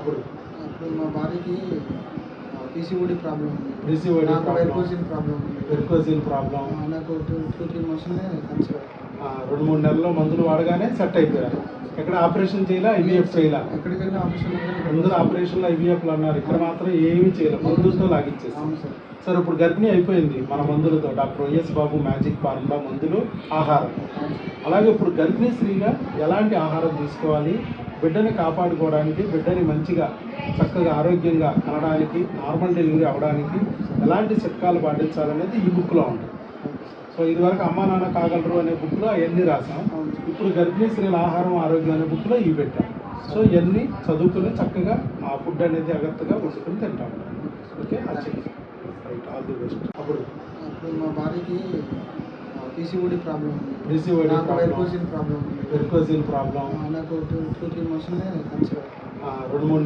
అప్పుడు అప్పుడు మా భార్యకి పీసీఓడి ప్రాబ్లం ఉంది. పీసీఓడి నాకు ప్రాబ్లం, వెరికోసిల్ ప్రాబ్లం ఉంది. Varicocele problem. నాకు 2-3 మంత్స్‌లోనే కన్సీవ్ అయ్యాను. 2-3 నెలల్లో మందులు వాడగానే సెట్ అయిపోయారు. ఎక్కడ ఆపరేషన్ చేయాలా, ఐవీఎఫ్ చేయాలా? ఎక్కడికి వెళ్ళినా ఆపరేషన్ అందరూ ఆపరేషన్లు ఐవీఎఫ్లు అన్నారు. ఇక్కడ మాత్రం ఏమీ చేయలేదు, మందులతో లాగిచ్చేసాం. అవును సార్. సార్ ఇప్పుడు గర్భిణీ అయిపోయింది మన మందులతో. డాక్టర్ వైఎస్ బాబు మ్యాజిక్ ఫార్ములా మందులు, ఆహారం. అలాగే ఇప్పుడు గర్భిణీ స్త్రీగా ఎలాంటి ఆహారం తీసుకోవాలి, బిడ్డని కాపాడుకోవడానికి, బిడ్డని మంచిగా చక్కగా ఆరోగ్యంగా కనడానికి, నార్మల్ డెలివరీ అవ్వడానికి ఎలాంటి చిట్కాలు పాటించాలనేది ఈ బుక్లో ఉంటుంది. సో ఇదివరకు అమ్మా నాన్న కాగలరు అనే బుక్లో అవన్నీ రాసాం. ఇప్పుడు గర్భిణీ స్త్రీల ఆహారం ఆరోగ్యం అనే బుక్లో ఇవి పెట్టాం. సో ఇవన్నీ చదువుకుని చక్కగా ఆ ఫుడ్ అనేది జాగ్రత్తగా వండుకుని తింటాం. Okay, right, all the best. అప్పుడు మా భార్యకి పీసీఓడి ప్రాబ్లం ఉంది. పీసీఓడి నాకు ప్రాబ్లం, వెరికోసిల్ ప్రాబ్లం ఉంది. Varicocele problem. నాకు 2-3 మంత్స్‌లోనే కన్సీవ్ అయ్యాను. 2-3